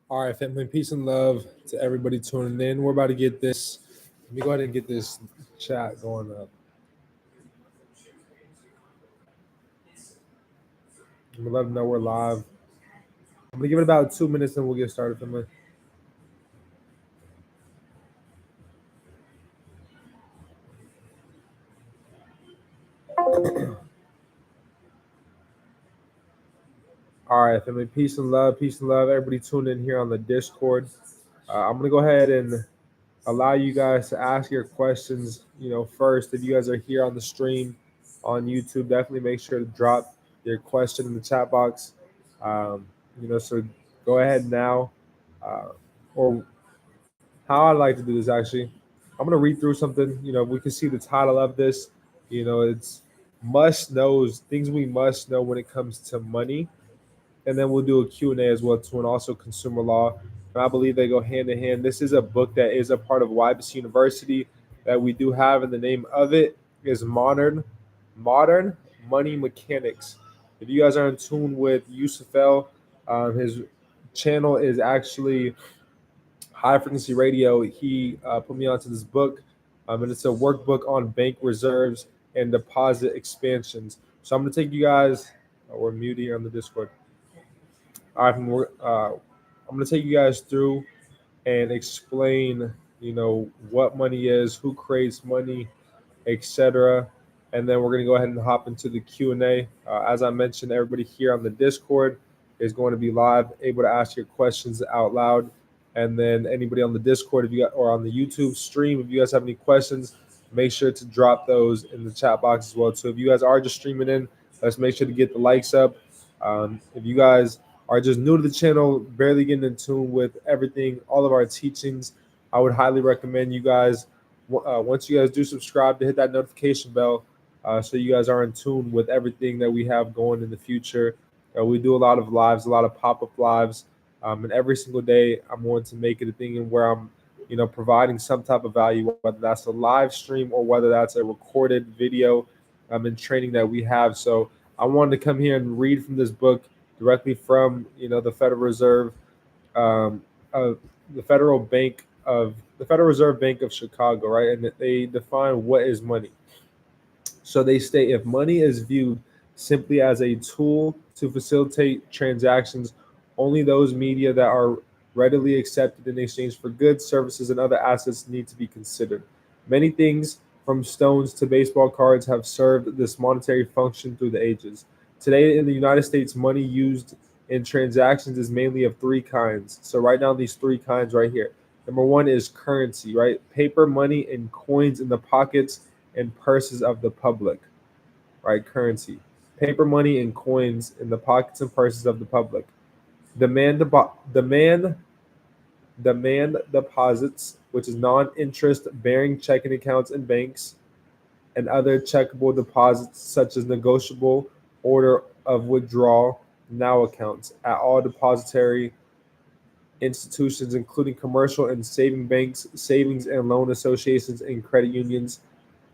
All right, family, peace and love to everybody tuning in. We're about to get this. Let me go ahead and get this chat going up. I'm gonna let them know we're live. I'm gonna give it about 2 minutes and we'll get started, family. All right, family, peace and love, peace and love. Everybody tune in here on the Discord. I'm gonna go ahead and allow you guys to ask your questions. First, if you guys are here on the stream on YouTube, definitely make sure to drop your question in the chat box. So go ahead now, or how I like to do this actually. I'm gonna read through something. We can see the title of this. It's must knows, things we must know when it comes to money, and then we'll do a Q&A as well too, and also consumer law. And I believe they go hand in hand. This is a book that is a part of YBC University that we do have, and the name of it is Modern Money Mechanics. If you guys are in tune with Yusufel, his channel is actually High Frequency Radio. He put me onto this book, and it's a workbook on bank reserves and deposit expansions. So I'm going to take you guys. We're muted here on the Discord. All right, I'm going to take you guys through and explain, what money is, who creates money, etc. And then we're going to go ahead and hop into the Q&A. As I mentioned, everybody here on the Discord is going to be live, able to ask your questions out loud. And then anybody on the Discord, or on the YouTube stream, if you guys have any questions, make sure to drop those in the chat box as well. So if you guys are just streaming in, let's make sure to get the likes up. If you guys are just new to the channel, barely getting in tune with everything, all of our teachings, I would highly recommend you guys, once you guys do subscribe, to hit that notification bell, so you guys are in tune with everything that we have going in the future. We do a lot of lives, a lot of pop-up lives, and every single day I'm going to make it a thing where I'm providing some type of value, whether that's a live stream or whether that's a recorded video and training that we have. So I wanted to come here and read from this book directly from the Federal Reserve, the Federal Reserve Bank of Chicago, right? And they define what is money. So they state, if money is viewed simply as a tool to facilitate transactions, only those media that are readily accepted in exchange for goods, services, and other assets need to be considered. Many things, from stones to baseball cards, have served this monetary function through the ages. Today in the United States, money used in transactions is mainly of three kinds. So write down these three kinds right here. Number one is currency, right? Paper money and coins in the pockets and purses of the public, right? Currency. Paper money and coins in the pockets and purses of the public. Demand deposits, which is non-interest bearing checking accounts in banks, and other checkable deposits such as negotiable order of withdrawal now accounts at all depository institutions, including commercial and saving banks, savings and loan associations, and credit unions.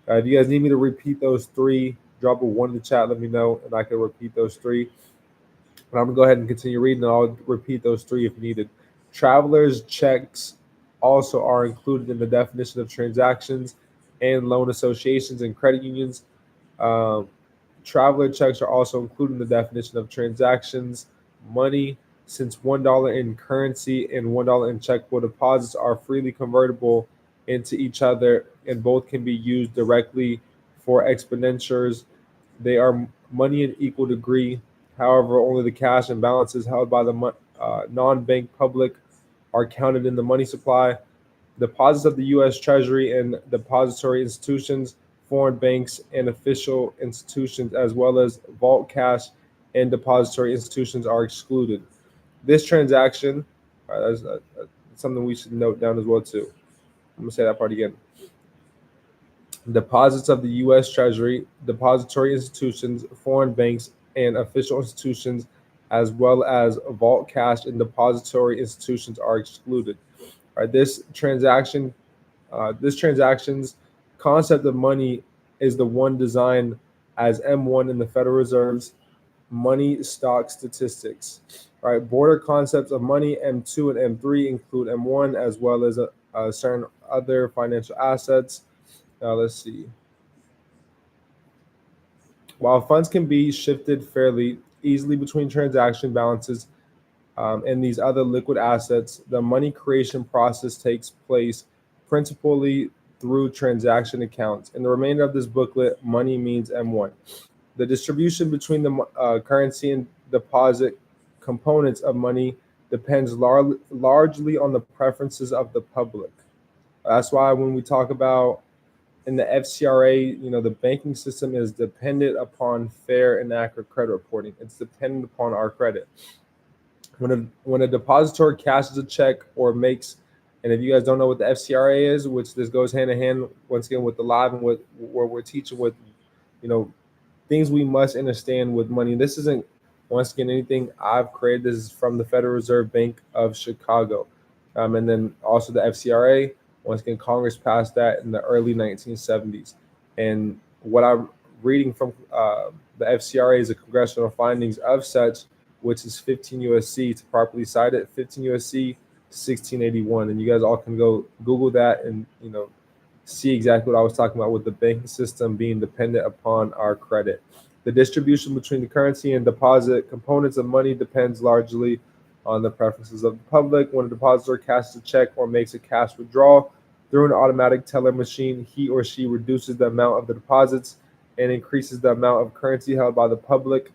If you guys need me to repeat those three, drop a 1 in the chat, let me know, and I can repeat those three. But I'm going to go ahead and continue reading, and I'll repeat those three if needed. Travelers' checks also are included in the definition of transactions and loan associations and credit unions. Traveler checks are also included in the definition of transactions. Money, since $1 in currency and $1 in checkable deposits are freely convertible into each other, and both can be used directly for expenditures. They are money in equal degree. However, only the cash and balances held by the non-bank public are counted in the money supply. Deposits of the U.S. Treasury and depository institutions, foreign banks, and official institutions, as well as vault cash and depository institutions, are excluded. This transaction, that's something we should note down as well too. I'm going to say that part again. Deposits of the U.S. Treasury, depository institutions, foreign banks, and official institutions, as well as vault cash and depository institutions, are excluded. All right, this transaction's concept of money is the one designed as M1 in the Federal Reserve's money stock statistics. All right, border concepts of money M2 and M3 include M1 as well as certain other financial assets. Now let's see. While funds can be shifted fairly easily between transaction balances and these other liquid assets, the money creation process takes place principally through transaction accounts. In the remainder of this booklet, money means M1. The distribution between the currency and deposit components of money depends largely on the preferences of the public. That's why when we talk about in the FCRA, the banking system is dependent upon fair and accurate credit reporting. It's dependent upon our credit. When a depositor cashes a check or makes, and if you guys don't know what the FCRA is, which this goes hand in hand once again with the live and what we're teaching with, things we must understand with money. This isn't once again anything I've created. This is from the Federal Reserve Bank of Chicago, and then also the FCRA. Once again, Congress passed that in the early 1970s. And what I'm reading from the FCRA is the congressional findings of such, which is 15 USC to properly cite it, 15 USC 1681. And you guys all can go Google that and see exactly what I was talking about with the banking system being dependent upon our credit. The distribution between the currency and deposit components of money depends largely on the preferences of the public. When a depositor cashes a check or makes a cash withdrawal through an automatic teller machine, he or she reduces the amount of the deposits and increases the amount of currency held by the public.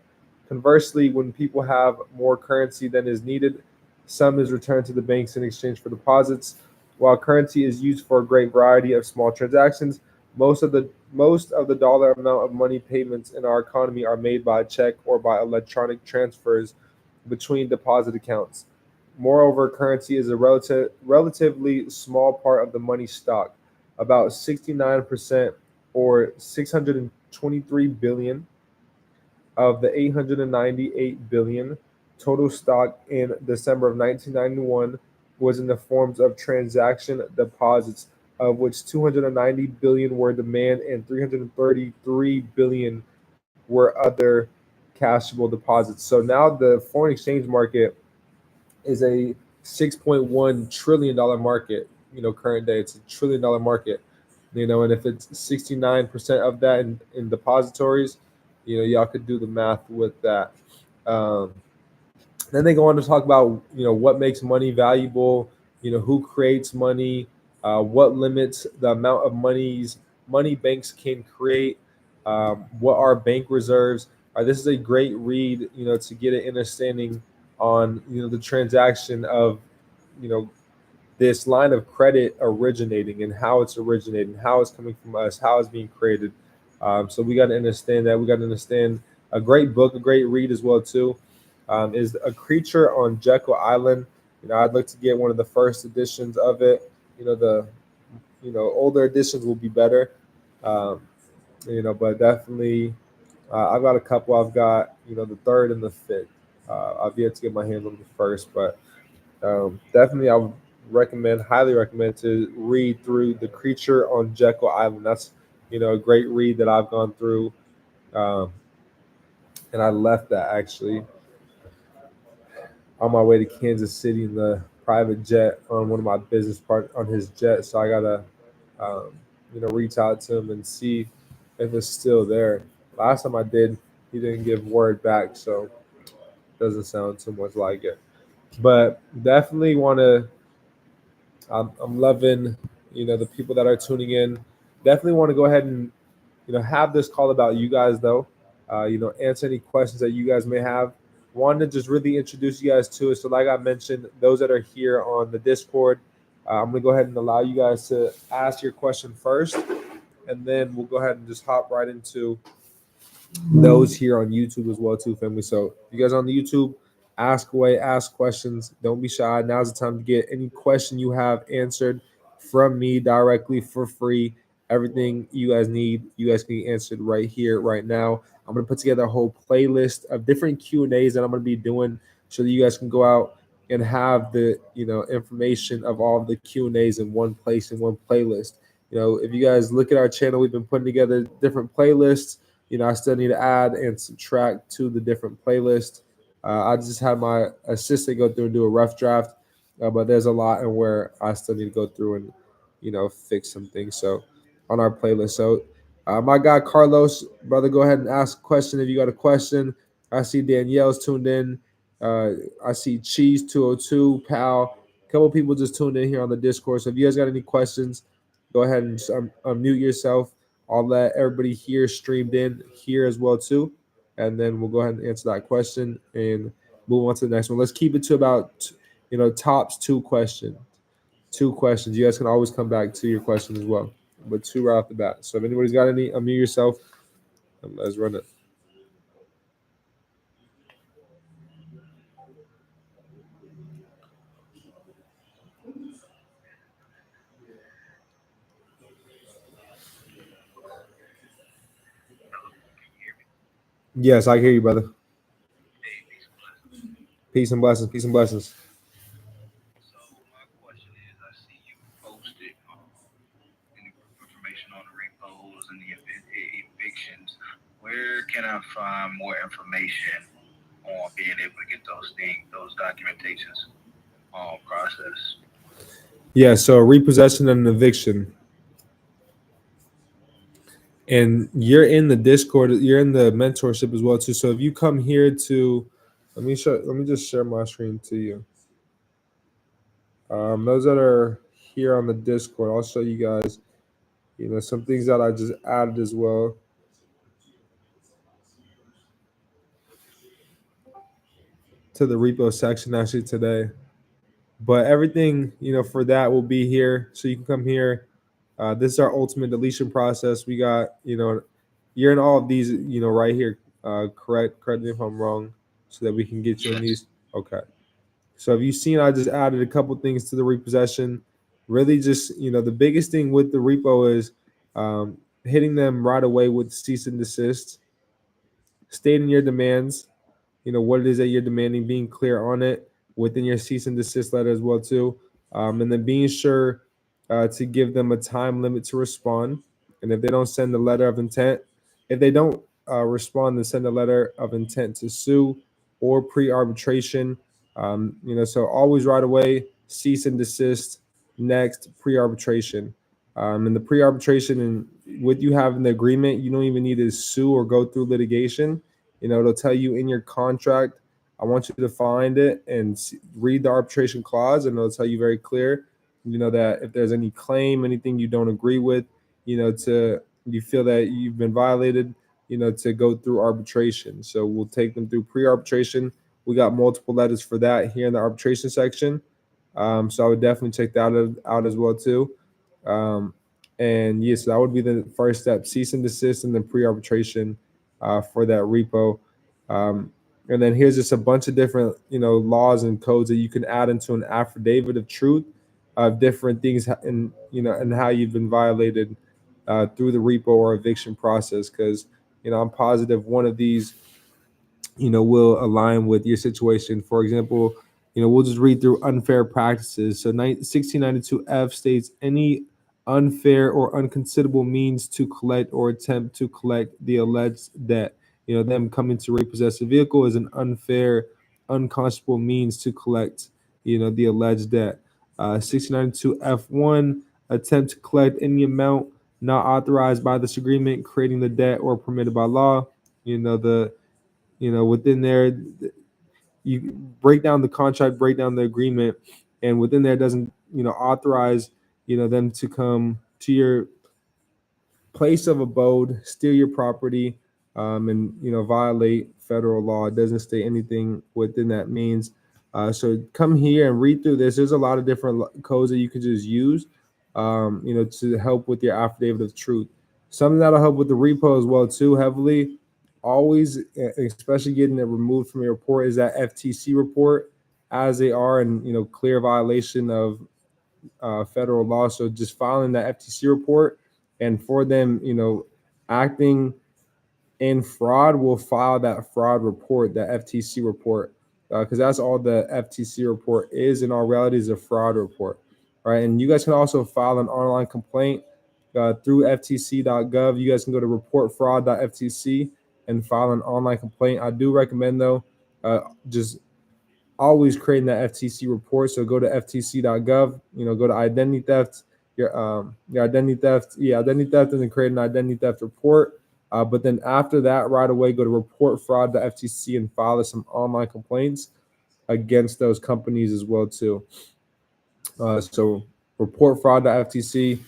Conversely, when people have more currency than is needed, some is returned to the banks in exchange for deposits. While currency is used for a great variety of small transactions, most of the dollar amount of money payments in our economy are made by check or by electronic transfers between deposit accounts. Moreover, currency is a relatively small part of the money stock, about 69% or 623 billion of the 898 billion total stock in December of 1991 was in the forms of transaction deposits, of which 290 billion were demand and 333 billion were other cashable deposits. So now the foreign exchange market is a $6.1 trillion market. Current day it's $1 trillion market. And if it's 69% of that in depositories, y'all could do the math with that. Then they go on to talk about what makes money valuable, who creates money, what limits the amount of money banks can create, what are bank reserves. This is a great read, to get an understanding on the transaction of this line of credit originating and how it's originating, how it's coming from us, how it's being created. So we got to understand that. We got to understand a great book, a great read as well too. Is A Creature on Jekyll Island. I'd like to get one of the first editions of it. The older editions will be better. But definitely, I've got a couple. I've got the third and the fifth. I've yet to get my hands on the first, but definitely I would highly recommend to read through The Creature on Jekyll Island. That's a great read that I've gone through, and I left that actually on my way to Kansas City in the private jet on one of my business part on his jet. So I gotta, reach out to him and see if it's still there. Last time I did, he didn't give word back, so it doesn't sound too much like it. But definitely want to. I'm loving, the people that are tuning in. Definitely want to go ahead and have this call about you guys though. Answer any questions that you guys may have. Wanted to just really introduce you guys to it. So, like I mentioned, those that are here on the Discord, I'm gonna go ahead and allow you guys to ask your question first, and then we'll go ahead and just hop right into those here on YouTube as well too, family. So, you guys on the YouTube, ask away, ask questions. Don't be shy. Now's the time to get any question you have answered from me directly for free. Everything you guys need, you guys can get answered right here, right now. I'm gonna put together a whole playlist of different Q&As that I'm gonna be doing, so that you guys can go out and have the information of all of the Q&As in one place in one playlist. If you guys look at our channel, we've been putting together different playlists I still need to add and subtract to the different playlists. I just had my assistant go through and do a rough draft, but there's a lot in where I still need to go through and fix some things. So on our playlist. So my guy Carlos, brother, go ahead and ask a question if you got a question. I see Danielle's tuned in. I see Cheese 202, Pal. A couple people just tuned in here on the Discord. So if you guys got any questions, go ahead and just unmute yourself. I'll let everybody here streamed in here as well too, and then we'll go ahead and answer that question and move on to the next one. Let's keep it to about tops two questions. Two questions. You guys can always come back to your question as well, but two right off the bat. So if anybody's got any, unmute yourself. Let's run it. Yes, I hear you, brother. Peace and blessings. Peace and blessings. Information on the repos and the evictions. Where can I find more information on being able to get those documentations processed? Yeah, so repossession and eviction. And you're in the Discord, you're in the mentorship as well too. So if you come here to let me just share my screen to you. Those that are here on the Discord, I'll show you guys, some things that I just added as well. To the repo section actually today. But everything, for that will be here. So you can come here. This is our ultimate deletion process. We got, you're in all of these, right here. Correct me if I'm wrong, so that we can get you in these. Okay. So have you seen I just added a couple things to the repossession? Really just, the biggest thing with the repo is hitting them right away with cease and desist, stating your demands, what it is that you're demanding, being clear on it within your cease and desist letter as well too, and then being sure to give them a time limit to respond. And if they don't send the letter of intent, if they don't respond, then send a letter of intent to sue or pre-arbitration. So always right away, cease and desist. Next, pre-arbitration. And the pre-arbitration and what you have in the agreement, you don't even need to sue or go through litigation. It'll tell you in your contract. I want you to find it and read the arbitration clause, and it'll tell you very clear, that if there's any claim, anything you don't agree with, you feel that you've been violated, to go through arbitration. So we'll take them through pre-arbitration. We got multiple letters for that here in the arbitration section. So I would definitely check that out as well too. And yes, that would be the first step: cease and desist, and then pre-arbitration for that repo. And then here's just a bunch of different, laws and codes that you can add into an affidavit of truth of different things, and how you've been violated through the repo or eviction process. Because I'm positive one of these will align with your situation. For example, we'll just read through unfair practices. So 1692F states any unfair or unconsiderable means to collect or attempt to collect the alleged debt. Them coming to repossess a vehicle is an unfair, unconscionable means to collect, the alleged debt. 1692F1, attempt to collect any amount not authorized by this agreement, creating the debt or permitted by law. Within there, you break down the contract, break down the agreement, and within there doesn't, authorize, them to come to your place of abode, steal your property, and violate federal law. It doesn't state anything within that means. So come here and read through this. There's a lot of different codes that you can just use, to help with your affidavit of truth. Something that'll help with the repo as well too, heavily. Always, especially getting it removed from your report, is that FTC report, as they are in clear violation of federal law. So just filing that FTC report, and for them, acting in fraud, will file that fraud report, that FTC report, because that's all the FTC report is. In all reality, is a fraud report, right? And you guys can also file an online complaint through ftc.gov. You guys can go to reportfraud.ftc and file an online complaint. I do recommend, though, just always creating that FTC report. So go to ftc.gov, go to identity theft, your identity theft, identity theft, and then create an identity theft report. But then after that, right away, go to reportfraud.ftc and file some online complaints against those companies as well too. So reportfraud.ftc.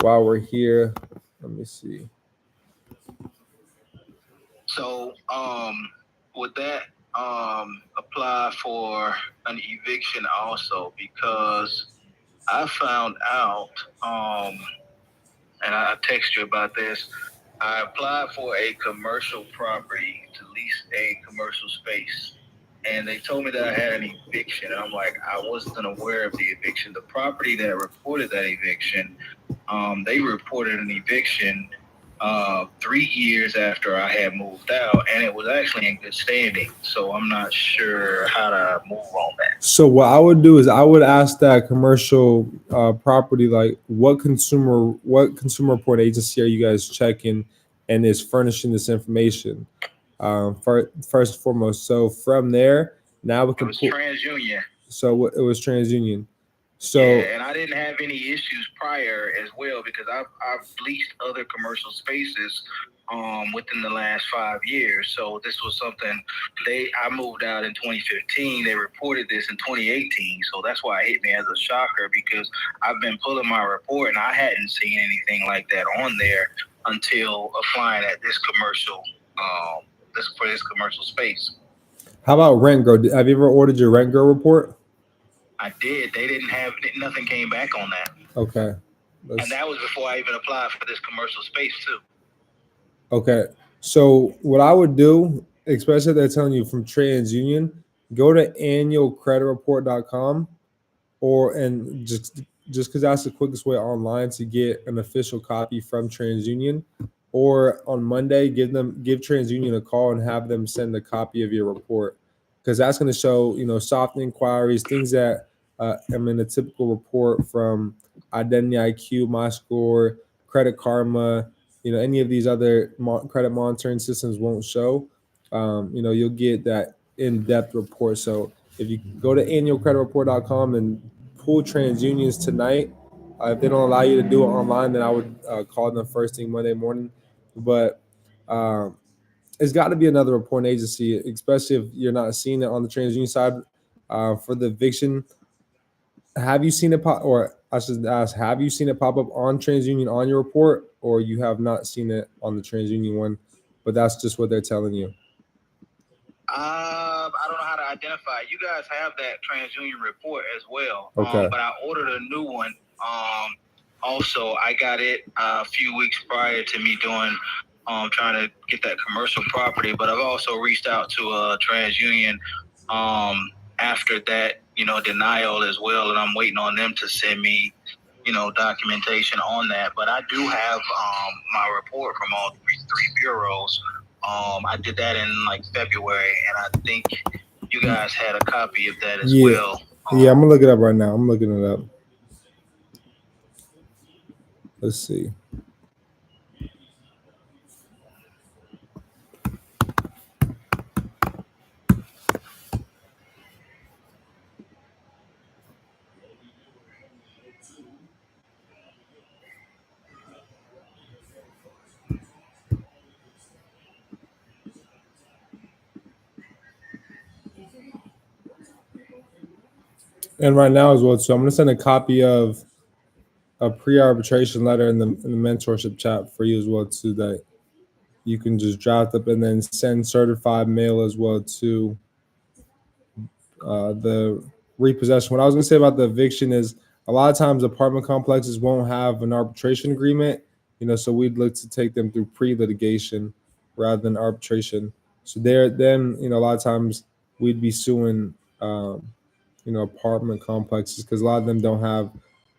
While we're here, let me see. So would that apply for an eviction also? Because I found out, and I text you about this. I applied for a commercial property to lease a commercial space, and they told me that I had an eviction. And I'm like, I wasn't aware of the eviction. The property that reported that eviction, they reported an eviction 3 years after I had moved out, and it was actually in good standing. So I'm not sure how to move on that. So what I would do is I would ask that commercial property, like, what consumer report agency are you guys checking and is furnishing this information? First and foremost. So from there, now we can. It was TransUnion. So it was TransUnion. So yeah, and I didn't have any issues prior as well, because I've leased other commercial spaces within the last 5 years. So this was something I moved out in 2015. They reported this in 2018. So that's why it hit me as a shocker, because I've been pulling my report and I hadn't seen anything like that on there until applying at this commercial this commercial space. How about RentGrow? Have you ever ordered your RentGrow report? I did. They didn't have nothing came back on that. Okay. And that was before I even applied for this commercial space too. Okay. So what I would do, especially if they're telling you from TransUnion, go to annualcreditreport.com, and just because that's the quickest way online to get an official copy from TransUnion. Or on Monday, give TransUnion a call and have them send a copy of your report, because that's going to show, soft inquiries, things that a typical report from Identity IQ, MyScore, Credit Karma, any of these other credit monitoring systems won't show. You'll get that in-depth report. So if you go to annualcreditreport.com and pull TransUnions tonight, if they don't allow you to do it online, then I would call them first thing Monday morning. But it's got to be another reporting agency, especially if you're not seeing it on the TransUnion side. For the eviction, have you seen it pop, or I should ask, have you seen it pop up on TransUnion on your report, or you have not seen it on the TransUnion one, but that's just what they're telling you? I don't know how to identify. You guys have that TransUnion report as well. Okay. But I ordered a new one. Also, I got it a few weeks prior to me doing trying to get that commercial property. But I've also reached out to TransUnion after that, denial as well, and I'm waiting on them to send me, documentation on that. But I do have my report from all three bureaus. I did that in February, and I think you guys had a copy of that as well. Yeah, I'm gonna look it up right now. I'm looking it up. Let's see. And right now as well, so I'm going to send a copy of a pre-arbitration letter in the mentorship chat for you as well too, that you can just draft up and then send certified mail as well to the repossession. What I was going to say about the eviction is a lot of times apartment complexes won't have an arbitration agreement, so we'd look to take them through pre-litigation rather than arbitration. So then a lot of times we'd be suing apartment complexes, because a lot of them don't have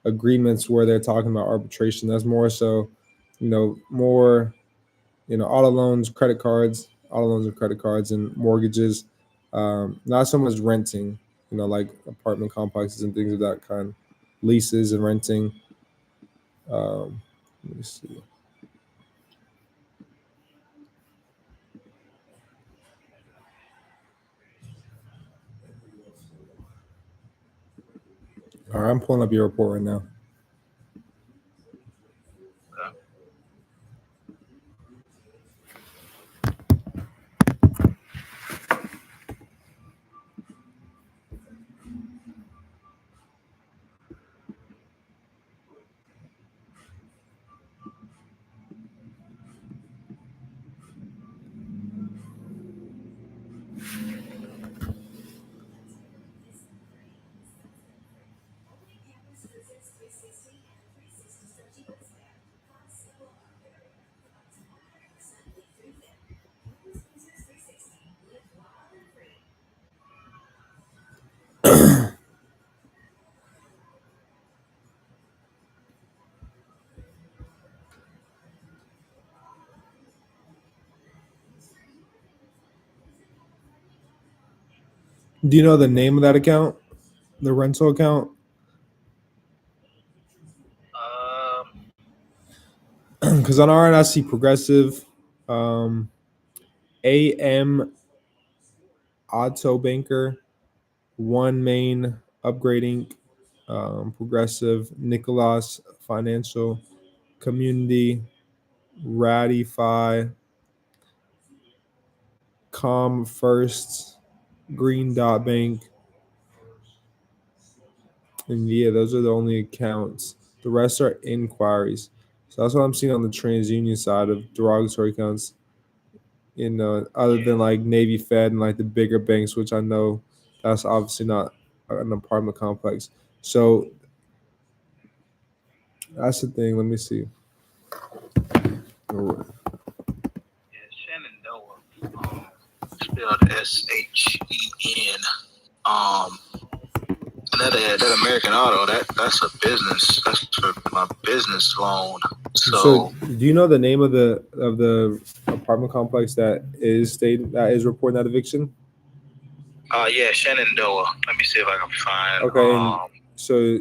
agreements where they're talking about arbitration. That's more so, more, auto loans, credit cards, and mortgages. Not so much renting, like apartment complexes and things of that kind, leases and renting. Let me see. All right, I'm pulling up your report right now. Okay. Do you know the name of that account? The rental account? Because on our end, I see Progressive, AM Auto Banker, One Main Upgrading, Progressive, Nicholas Financial, Community, Ratify, Com First, Green Dot Bank, and yeah, those are the only accounts. The rest are inquiries. So that's what I'm seeing on the TransUnion side of derogatory accounts. Other than like Navy Fed and like the bigger banks, which I know that's obviously not an apartment complex. So that's the thing. Let me see. Yeah, Shenandoah. Spelled SHEN. That American Auto, that's a business. That's for my business loan. So do you know the name of the apartment complex that is reporting that eviction? Yeah, Shenandoah. Let me see if I can find. Okay, so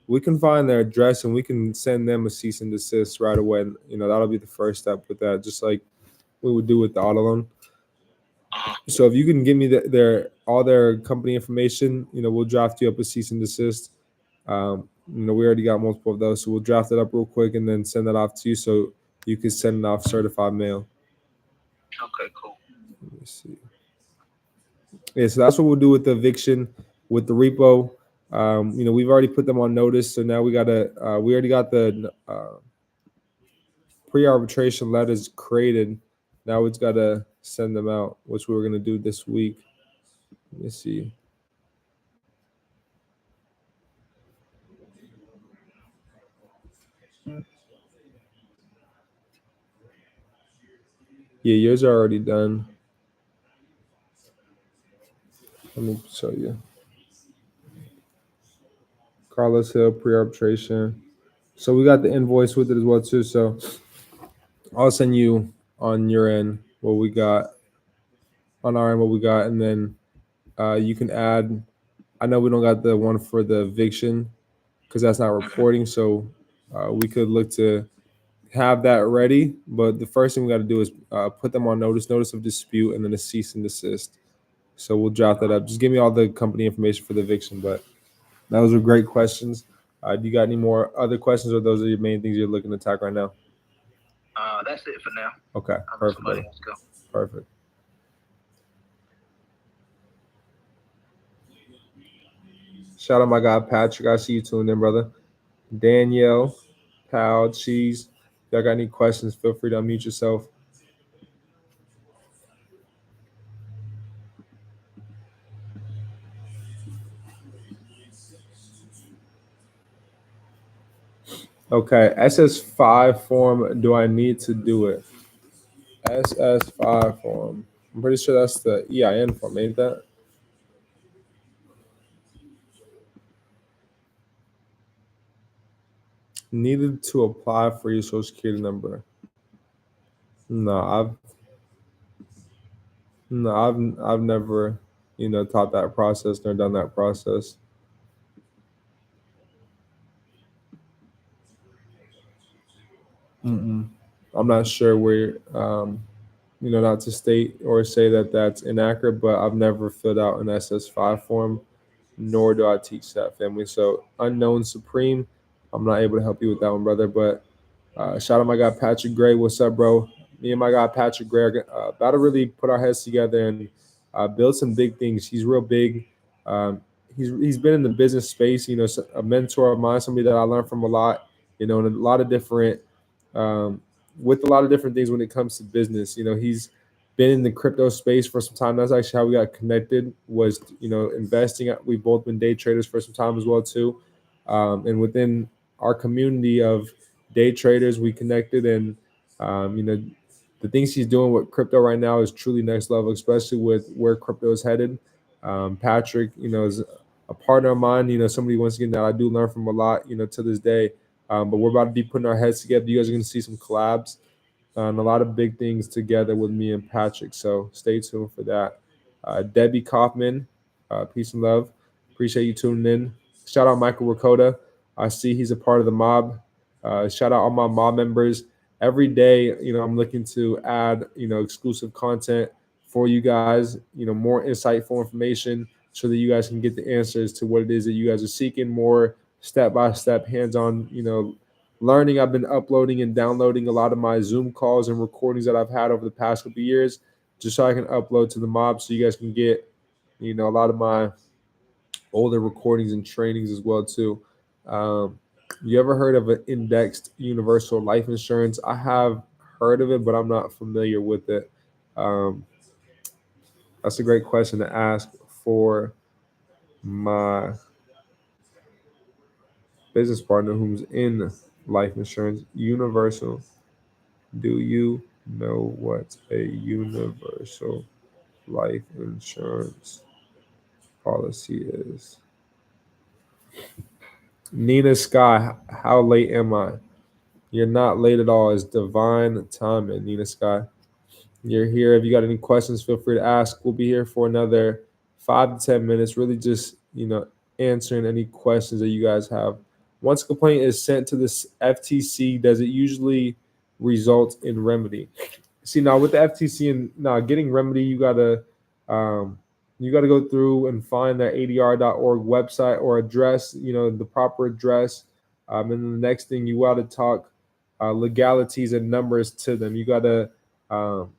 we can find their address and we can send them a cease and desist right away. That'll be the first step with that, just like we would do with the auto loan. So if you can give me all their company information, we'll draft you up a cease and desist. We already got multiple of those, so we'll draft it up real quick and then send that off to you so you can send it off certified mail. Okay, cool. Let me see. Yeah, so that's what we'll do with the eviction, with the repo. We've already put them on notice, so now we already got the pre-arbitration letters created. Now it's got to send them out, which we were going to do this week. Let me see. Yeah, yours are already done. Let me show you. Carlos Hill pre-arbitration. So we got the invoice with it as well too. So I'll send you on your end what we got, on our end what we got, and then you can add. I know we don't got the one for the eviction because that's not reporting. So we could look to have that ready. But the first thing we got to do is put them on notice of dispute, and then a cease and desist. So we'll draft that up. Just give me all the company information for the eviction. But those are great questions. Do you got any more other questions, or those are your main things you're looking to attack right now? That's it for now. Okay, perfect. Let's go. Perfect. Shout out my guy Patrick. I see you tuned in, brother. Danielle, Pal, Cheese. If y'all got any questions, feel free to unmute yourself. Okay, SS5 form. Do I need to do it? SS5 form. I'm pretty sure that's the EIN form, ain't that? Needed to apply for your social security number. No, I've never, taught that process nor done that process. Mm-mm. I'm not sure where, not to state or say that that's inaccurate, but I've never filled out an SS5 form, nor do I teach that family. So, unknown supreme, I'm not able to help you with that one, brother. But shout out my guy Patrick Gray. What's up, bro? Me and my guy Patrick Gray are about to really put our heads together and build some big things. He's real big. Um, he's been in the business space. A mentor of mine, somebody that I learned from a lot. And a lot of different, um, with a lot of different things when it comes to business. He's been in the crypto space for some time. That's actually how we got connected. Was investing. We've both been day traders for some time as well too, and within our community of day traders, we connected, and the things he's doing with crypto right now is truly next level, especially with where crypto is headed. Patrick, is a partner of mine. Somebody once again that I do learn from a lot. To this day. But we're about to be putting our heads together. You guys are going to see some collabs and a lot of big things together with me and Patrick. So stay tuned for that. Debbie Kaufman, peace and love. Appreciate you tuning in. Shout out Michael Rakota. I see he's a part of the mob. Shout out all my mob members. Every day, I'm looking to add, exclusive content for you guys, more insightful information so that you guys can get the answers to what it is that you guys are seeking, more step-by-step hands-on, learning. I've been uploading and downloading a lot of my Zoom calls and recordings that I've had over the past couple of years, just so I can upload to the mob, so you guys can get, a lot of my older recordings and trainings as well too. Um, you ever heard of an indexed universal life insurance? I have heard of it, but I'm not familiar with it. Um, that's a great question to ask for my business partner who's in life insurance. Universal. Do you know what a universal life insurance policy is? Nina Sky, how late am I? You're not late at all. It's divine timing, Nina Sky. You're here. If you got any questions, feel free to ask. We'll be here for another 5 to 10 minutes, really just, answering any questions that you guys have. Once a complaint is sent to this FTC, does it usually result in remedy? See, now with the FTC and now getting remedy, um, you got to go through and find that ADR.org website or address, the proper address. And then the next thing, you got to talk legalities and numbers to them. You got to, um,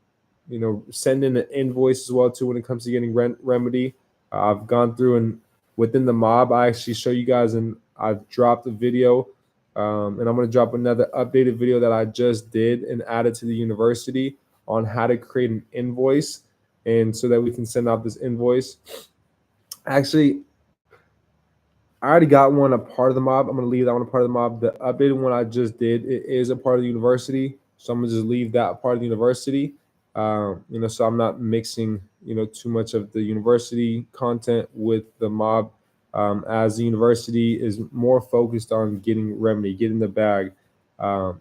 send in an invoice as well too when it comes to getting remedy. I've gone through and within the mob, I actually show you guys, and I've dropped a video, and I'm going to drop another updated video that I just did and added to the university on how to create an invoice, and so that we can send out this invoice. Actually, I already got one a part of the mob. I'm going to leave that one a part of the mob. The updated one I just did, it is a part of the university, so I'm going to just leave that part of the university. So I'm not mixing, too much of the university content with the mob, as the university is more focused on getting remedy, getting the bag. Um,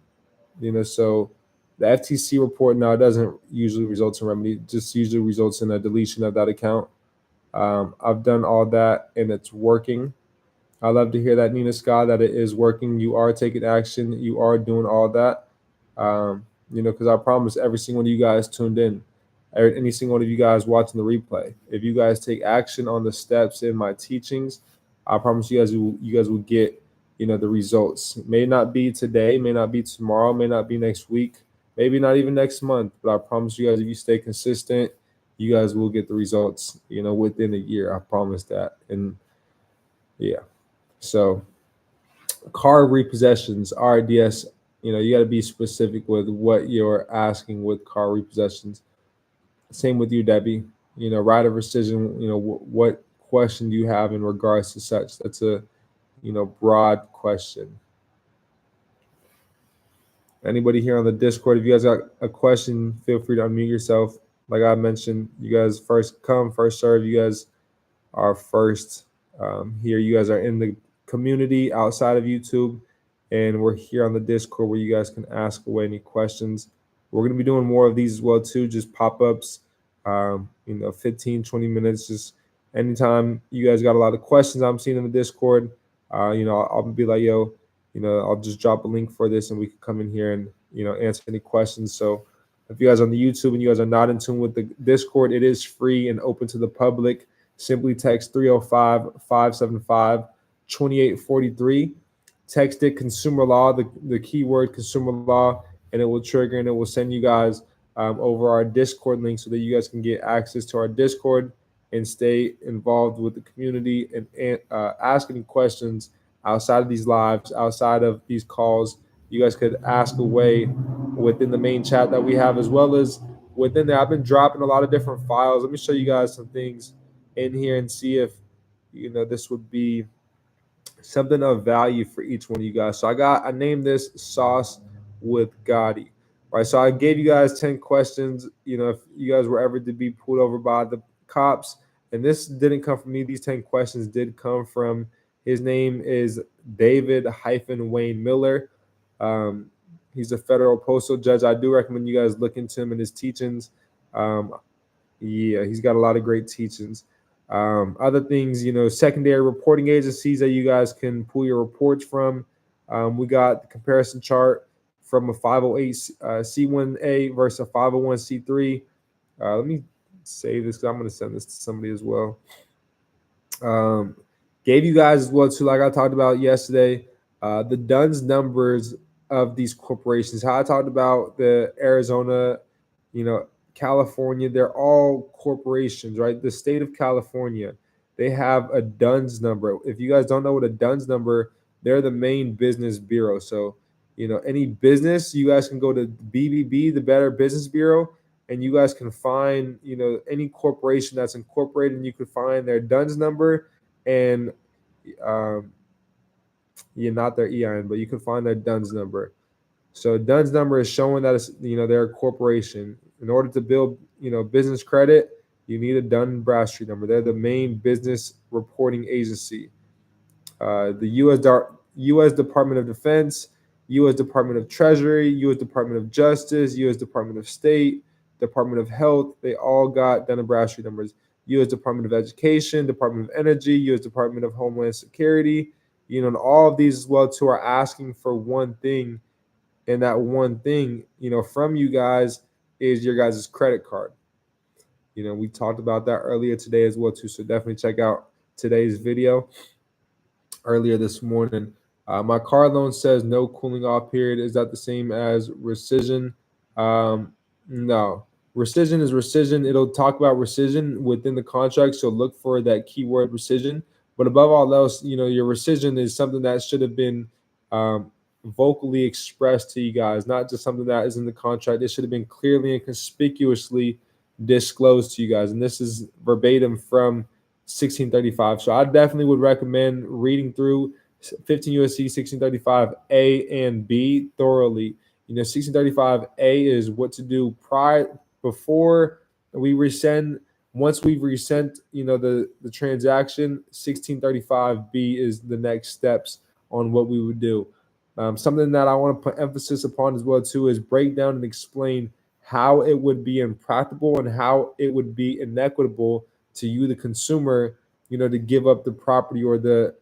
so the FTC report now doesn't usually result in remedy; it just usually results in a deletion of that account. I've done all that and it's working. I love to hear that, Nina Scott, that it is working. You are taking action. You are doing all that. Because I promise every single one of you guys tuned in, any single one of you guys watching the replay, if you guys take action on the steps in my teachings, I promise you guys will get, the results. It may not be today, may not be tomorrow, may not be next week, maybe not even next month, but I promise you guys, if you stay consistent, you guys will get the results, within a year. I promise that. And yeah. So car repossessions, RDS, you got to be specific with what you're asking with car repossessions. Same with you, Debbie. Right of rescission, what question do you have in regards to such? That's a, broad question. Anybody here on the Discord, if you guys got a question, feel free to unmute yourself. Like I mentioned, you guys first come, first serve. You guys are first here. You guys are in the community outside of YouTube, and we're here on the Discord where you guys can ask away any questions. We're going to be doing more of these as well too, just pop-ups, 15, 20 minutes, just anytime you guys got a lot of questions I'm seeing in the Discord, I'll be like, yo, I'll just drop a link for this and we can come in here and answer any questions. So if you guys on the YouTube and you guys are not in tune with the Discord, it is free and open to the public. Simply text 305-575-2843. Text it consumer law, the keyword consumer law, and it will trigger and it will send you guys over our Discord link so that you guys can get access to our Discord and stay involved with the community and ask any questions outside of these lives, outside of these calls. You guys could ask away within the main chat that we have, as well as within there. I've been dropping a lot of different files. Let me show you guys some things in here and see if this would be something of value for each one of you guys. So I named this Sauce with Gotti. Right. So I gave you guys 10 questions. If you guys were ever to be pulled over by the cops, and this didn't come from me, these 10 questions did come from, his name is David-Wayne Miller. He's a federal postal judge. I do recommend you guys look into him and his teachings. He's got a lot of great teachings. Other things, secondary reporting agencies that you guys can pull your reports from. We got the comparison chart from a 508 C1A versus a 501c3. Let me save this because I'm going to send this to somebody as well. Gave you guys as well too, like I talked about yesterday, the DUNS numbers of these corporations. How I talked about the Arizona, California, they're all corporations, right? The state of California, they have a DUNS number. If you guys don't know what a DUNS number, they're the main business bureau. So, any business, you guys can go to BBB, the Better Business Bureau, and you guys can find, any corporation that's incorporated, and you can find their DUNS number and, not their EIN, but you can find their DUNS number. So DUNS number is showing that it's, they're a corporation. In order to build, business credit, you need a Dun & Bradstreet number. They're the main business reporting agency. The U.S. Department of Defense, U.S. Department of Treasury, U.S. Department of Justice, U.S. Department of State, Department of Health, they all got Dun & Bradstreet numbers. U.S. Department of Education, Department of Energy, U.S. Department of Homeland Security, and all of these as well too are asking for one thing. And that one thing, from you guys is your guys' credit card. We talked about that earlier today as well too. So definitely check out today's video earlier this morning. My car loan says no cooling off period. Is that the same as rescission? No. Rescission is rescission. It'll talk about rescission within the contract. So look for that keyword rescission. But above all else, your rescission is something that should have been vocally expressed to you guys, not just something that is in the contract. It should have been clearly and conspicuously disclosed to you guys. And this is verbatim from 1635. So I definitely would recommend reading through 15 USC 1635 A and B thoroughly. 1635A is what to do before we rescind. Once we've resent, the transaction, 1635B is the next steps on what we would do. Something that I want to put emphasis upon as well too is break down and explain how it would be impractical and how it would be inequitable to you, the consumer, to give up the property or the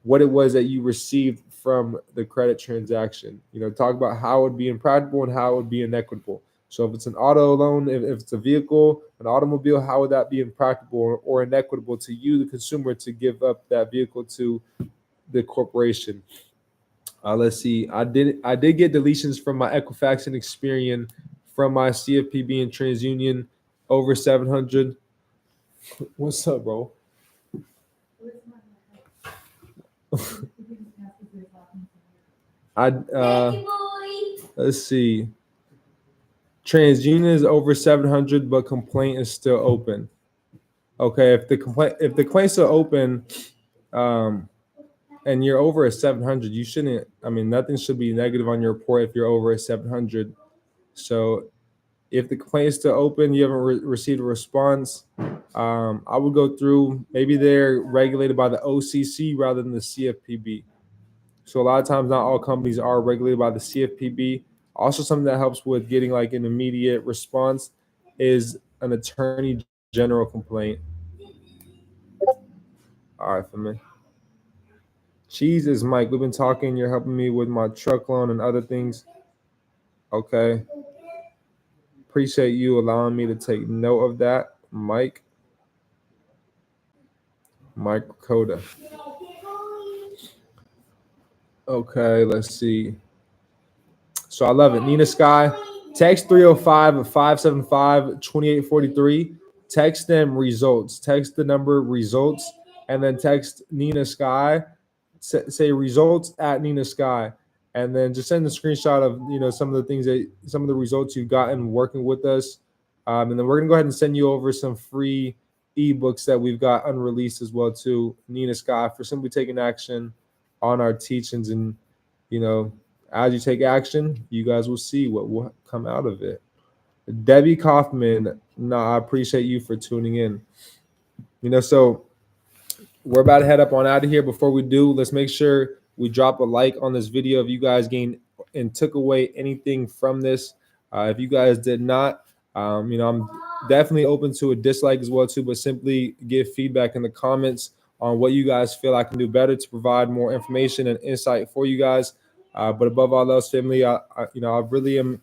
what it was that you received from the credit transaction. Talk about how it would be impractical and how it would be inequitable. So if it's an auto loan, if it's a vehicle, an automobile, how would that be impractical or inequitable to you, the consumer, to give up that vehicle to the corporation? Let's see. I did get deletions from my Equifax and Experian, from my CFPB and TransUnion over 700. What's up, bro? Let's see. TransUnion is over 700, but complaint is still open. Okay, if the complaint's still open, and you're over a 700, you shouldn't. Nothing should be negative on your report if you're over a 700. So if the complaint is still open, you haven't received a response, I would go through. Maybe they're regulated by the OCC rather than the CFPB. So a lot of times, not all companies are regulated by the CFPB. Also, something that helps with getting like an immediate response is an attorney general complaint. All right, for me. Jesus, Mike, we've been talking. You're helping me with my truck loan and other things. Okay. Appreciate you allowing me to take note of that, Mike. Mike Coda. Okay, let's see. So I love it. Nina Sky, text 305-575-2843. Text them results. Text the number results, and then text Nina Sky. Say results at Nina Sky, and then just send a screenshot of some of the things some of the results you've gotten working with us, and then we're gonna go ahead and send you over some free ebooks that we've got unreleased as well too. Nina Sky for simply taking action on our teachings, and as you take action, you guys will see what will come out of it. Debbie Kaufman, I appreciate you for tuning in. So we're about to head up on out of here. Before we do, let's make sure we drop a like on this video if you guys gained and took away anything from this. If you guys did not, I'm definitely open to a dislike as well too, but simply give feedback in the comments on what you guys feel I can do better to provide more information and insight for you guys. But above all else, family, I really am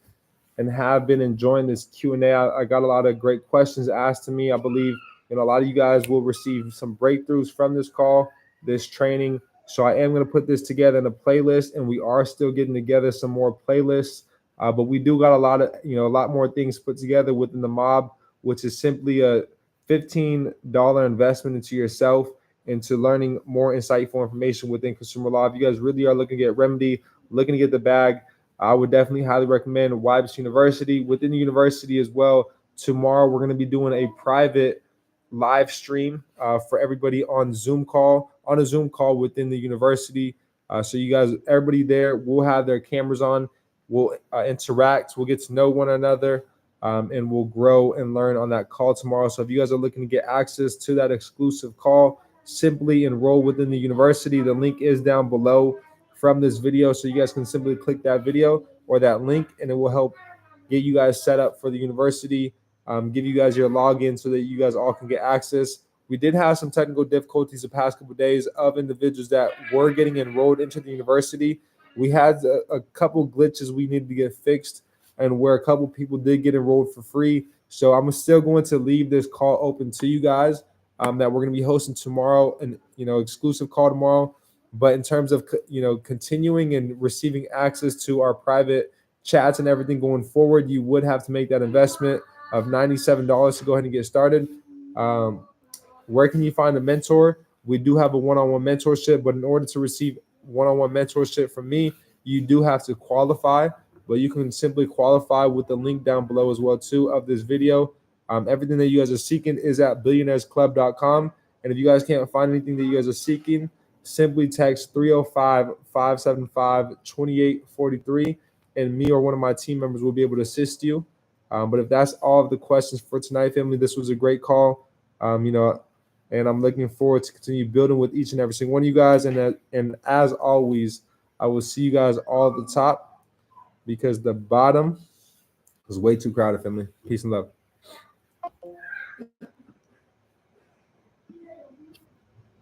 and have been enjoying this Q&A. I got a lot of great questions asked to me. I believe a lot of you guys will receive some breakthroughs from this call, this training. So I am going to put this together in a playlist, and we are still getting together some more playlists. But we do got a lot more things put together within the mob, which is simply a $15 investment into yourself, into learning more insightful information within consumer law. If you guys really are looking to get remedy, looking to get the bag, I would definitely highly recommend WEVE University. Within the university as well, tomorrow we're going to be doing a private live stream for everybody on a Zoom call within the university. So you guys, everybody there will have their cameras on. We'll interact. We'll get to know one another, and we'll grow and learn on that call tomorrow. So if you guys are looking to get access to that exclusive call, simply enroll within the university. The link is down below from this video, so you guys can simply click that video or that link, and it will help get you guys set up for the university, give you guys your login so that you guys all can get access. We did have some technical difficulties the past couple of days of individuals that were getting enrolled into the university. We had a couple glitches we needed to get fixed, and where a couple people did get enrolled for free. So I'm still going to leave this call open to you guys, that we're going to be hosting tomorrow, and exclusive call tomorrow. But in terms of continuing and receiving access to our private chats and everything going forward, you would have to make that investment of $97 to go ahead and get started. Where can you find a mentor? We do have a one-on-one mentorship, but in order to receive one-on-one mentorship from me, you do have to qualify. But you can simply qualify with the link down below as well too of this video. Everything that you guys are seeking is at billionairesclub.com. And if you guys can't find anything that you guys are seeking, simply text 305-575-2843, and me or one of my team members will be able to assist you. But if that's all of the questions for tonight, family, this was a great call. And I'm looking forward to continue building with each and every single one of you guys. And as always, I will see you guys all at the top, because the bottom is way too crowded, family. Peace and love.